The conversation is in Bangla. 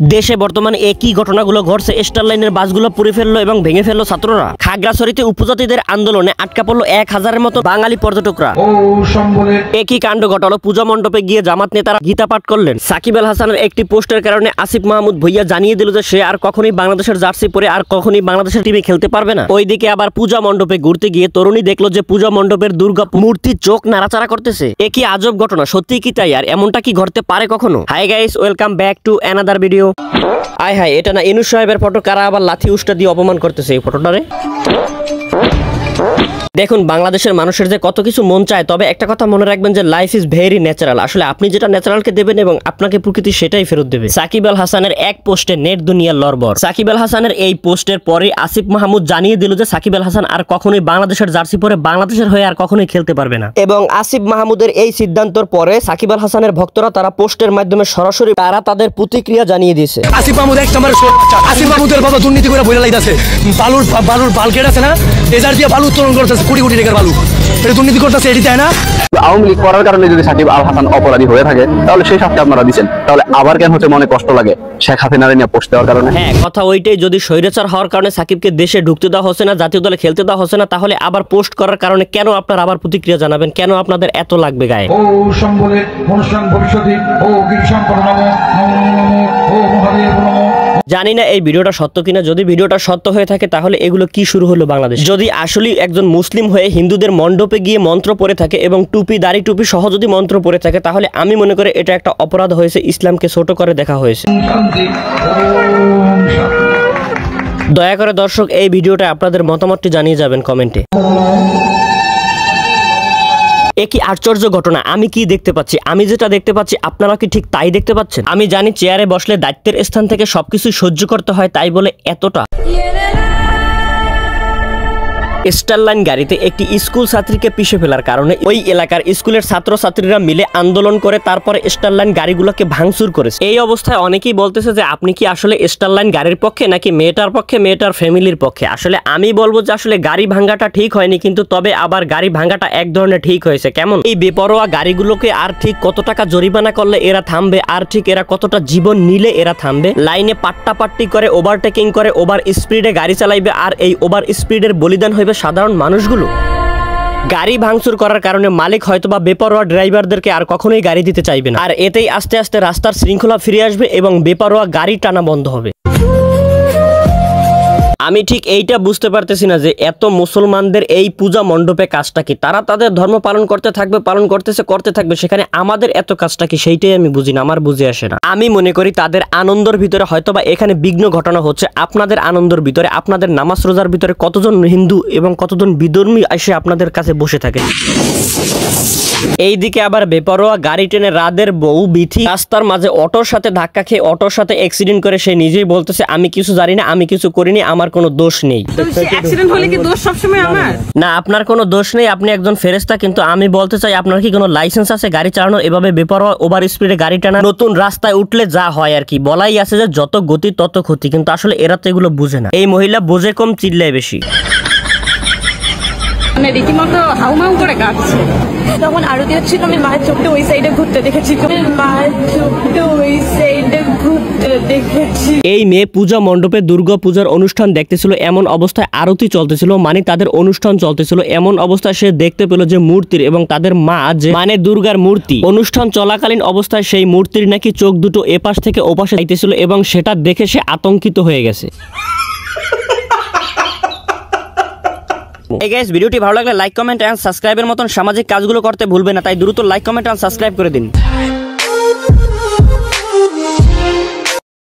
দেশে বর্তমানে একই ঘটনাগুলো ঘটছে। স্টার লাইনের বাসগুলো পুড়ে ফেললো এবং ভেঙে ফেললো ছাত্ররা। খাগড়াছড়িতে উপজাতিদের আন্দোলনে আটকা পড়লো 1000-এর মতো বাঙালি পর্যটকরা। একই কাণ্ড ঘটালো পূজা মণ্ডপে গিয়ে জামাত নেতারা গীতা পাঠ করলেন। সাকিব আল হাসানের একটি পোস্টের কারণে আসিফ মাহমুদ ভুইয়া জানিয়ে দিল যে সে আর কখনোই বাংলাদেশের জার্সি পরে আর কখনোই বাংলাদেশের টিমে খেলতে পারবে না। ওইদিকে আবার পূজা মণ্ডপে ঘুরতে গিয়ে তরুণী দেখলো যে পূজা মণ্ডপের দুর্গা মূর্তির চোখ নাড়াচাড়া করতেছে। একই আজব ঘটনা, সত্যি কি তাই? আর এমনটা কি ঘটতে পারে কখনো? Hi guys, welcome back to another video. আয় হায়, এটা না ইনুস সাহেবের ফটো? কারা আবার লাথি উষ্টা দিয়ে অপমান করতেছে এই ফটোটারে? দেখুন, বাংলাদেশের মানুষের যে কত কিছু মন চায়, তবে একটা কথা মনে রাখবেন যে লাইফ ইজ ভেরি ন্যাচারাল। আসলে আপনি যেটা ন্যাচারালকে দেবেন এবং আপনাকে প্রকৃতি সেটাই ফেরত দেবে। সাকিব আল হাসানের এক পোস্টে নেট দুনিয়ার লড়বড়। সাকিব আল হাসানের এই পোস্টের পরে আসিফ মাহমুদ জানিয়ে দিল যে সাকিব আল হাসান আর কখনোই বাংলাদেশের জার্সি পরে বাংলাদেশের হয়ে আর কখনোই খেলতে পারবে না। এবং আসিফ মাহমুদের এই সিদ্ধান্তর পরে সাকিব আল হাসানের ভক্তরা তারা পোস্টের মাধ্যমে সরাসরি তারা তাদের প্রতিক্রিয়া জানিয়ে দিয়েছে। আসিফ মাহমুদ এক নম্বরের আসিফ মাহমুদের বাবা দুর্নীতি করে বইলা লাইতাছে। বালুর বালকেট আছে না, ডেজার্ট দিয়ে বালু উত্তোলন করতেছে, কোটি কোটি টাকার বালু। এটা দুর্নীতি করতেছে, এটি তাই না? আওয়ামী লীগ করার কারণে যদি সাকিব আল হাসান অপরাধী হয়ে থাকে তাহলে সেই শাস্তি আপনারা দিচ্ছেন, তাহলে আবার কেন হচ্ছে মনে কষ্ট লাগে শেখ হাসিনার নিয়ে পোস্ট দেওয়ার কারণে? হ্যাঁ, কথা ওইটাই। যদি স্বৈরাচার হওয়ার কারণে সাকিবকে দেশে ঢুকতে দেওয়া হচ্ছে না, জাতীয় দলে খেলতে দেওয়া হচ্ছে না, তাহলে আবার পোস্ট করার কারণে কেন আপনারা আবার প্রতিক্রিয়া জানাবেন? কেন আপনাদের এত লাগবে গায়ে? ও সম্বলে অনুষ্ঠান ভবিষ্যতে ও গিরিশঙ্কর নমঃ ও মহাদেব নমঃ। জানি না এই ভিডিওটা সত্য কিনা। যদি ভিডিওটা সত্য হয়ে থাকে তাহলে এগুলো কি শুরু হলো বাংলাদেশ? যদি আসলে একজন মুসলিম হয়ে হিন্দুদের মণ্ডপে গিয়ে মন্ত্র পড়ে থাকে এবং টুপি দাড়ি টুপি সহ যদি মন্ত্র পড়ে থাকে, তাহলে আমি মনে করি এটা একটা অপরাধ হয়েছে, ইসলামকে ছোট করে দেখা হয়েছে। দয়া করে দর্শক এই ভিডিওটা আপনাদের মতামতটি জানিয়ে যাবেন কমেন্টে। একই আশ্চর্য ঘটনা। আমি কি দেখতে পাচ্ছি? আমি যেটা দেখতে পাচ্ছি আপনারা কি ঠিক তাই দেখতে পাচ্ছেন? আমি জানি চেয়ারে বসলে দায়িত্বের স্থান থেকে সবকিছু সহ্য করতে হয়, তাই বলে এতটা স্টারলাইন গাড়িতে একটি স্কুল ছাত্রীকে পিষে ফেলার কারণে ওই এলাকার স্কুলের ছাত্রছাত্রীরা মিলে আন্দোলন করে তারপরে স্টারলাইন গাড়িগুলোকে ভাঙচুর করেছে। এই অবস্থায় অনেকেই বলতেছে যে আপনি কি আসলে স্টারলাইন গাড়ির পক্ষে নাকি মেয়েটার পক্ষে, মেয়েটার ফ্যামিলির পক্ষে? আসলে আমি বলবো যে আসলে গাড়ি ভাঙাটা ঠিক হয়নি, কিন্তু তবে আবার গাড়ি ভাঙাটা এক ধরনের ঠিক হয়েছে। কেমন? এই বেপরোয়া গাড়িগুলোকে আর ঠিক কত টাকা জরিমানা করলে এরা থামবে, আর ঠিক এরা কতটা জীবন নিলে এরা থামবে? লাইনে পাট্টাপাট্টি করে ওভারটেকিং করে ওভার স্পিডে গাড়ি চালাইবে, আর এই ওভার স্পিডের বলিদান হইবে সাধারণ মানুষগুলো। গাড়ি ভাঙচুর করার কারণে মালিক হয়তোবা বেপরোয়া ড্রাইভারদেরকে আর কখনোই গাড়ি দিতে চাইবে না, আর এতেই আস্তে আস্তে রাস্তার শৃঙ্খলা ফিরে আসবে এবং বেপরোয়া গাড়ি টানা বন্ধ হবে। আমি ঠিক এইটা বুঝতে পারতেছি না যে এত মুসলমানদের এই পূজা মণ্ডপে কাজটা কি? তারা তাদের ধর্ম পালন করতে থাকবে, পালন করতে থাকবে, সেখানে আমাদের এত কাজটা কি? সেইটাই আমি বুঝি না, আমার বুঝে আসে না। আমি মনে করি তাদের আনন্দের ভিতরে হয়তোবা এখানে বিঘ্ন ঘটানো হচ্ছে। আপনাদের আনন্দের ভিতরে, আপনাদের নামাজ রোজার ভিতরে কতজন হিন্দু এবং কতজন বিধর্মী এসে আপনাদের কাছে বসে থাকে। এইদিকে আবার বেপরোয়া গাড়ি টেনে রাদের বউ বিথি রাস্তার মাঝে অটোর সাথে ধাক্কা খেয়ে অটোর সাথে অ্যাক্সিডেন্ট করে সে নিজেই বলতেছে আমি কিছু জানি না, আমি কিছু করিনি, আমার কোনো দোষ নেই। অ্যাক্সিডেন্ট হলে কি দোষ সবসময় আমার? না, আপনার কোনো দোষ নেই, আপনি একজন ফেরেশতা। কিন্তু আমি বলতে চাই আপনার কি কোনো লাইসেন্স আছে গাড়ি চালানোর? এভাবে বেপরোয়া ওভার স্পিডে গাড়ি টানা। নতুন রাস্তায় উঠলে যা হয় আর কি, বলাই আছে যে যত গতি তত ক্ষতি, কিন্তু আসলে এরা তো এগুলো বুঝে না। এই মহিলা বোঝে কম, চিল্লায় বেশি। মানে রীতিমতো হাউমাউ করে কাঁদছে। তখন আরতি হচ্ছিল, আমি মায়ের চোখটা ওই সাইডে ঘুরতে দেখেছি, মায়ের চোখটা ওই সাইডে ঘুরতে দেখেছি। এই মেয়ে পূজা মণ্ডপে দুর্গা পূজার অনুষ্ঠান দেখতেছিল, এমন অবস্থায় আরতি চলতেছিল, মানে তাদের অনুষ্ঠান চলতেছিল। এমন অবস্থায় সে দেখতে পেল যে মূর্তির এবং তাদের মা যে মানে দুর্গার মূর্তি, অনুষ্ঠান চলাকালীন অবস্থায় সেই মূর্তির নাকি চোখ দুটো এপাশ থেকে ওপাশে যাইতেছিল এবং সেটা দেখে সে আতঙ্কিত হয়ে গেছে। এই গাইস, ভিডিওটি ভালো লাগলে লাইক কমেন্ট এন্ড সাবস্ক্রাইবের মতন সামাজিক কাজগুলো করতে ভুলবেন না, তাই দ্রুত লাইক কমেন্ট এন্ড সাবস্ক্রাইব করে দিন।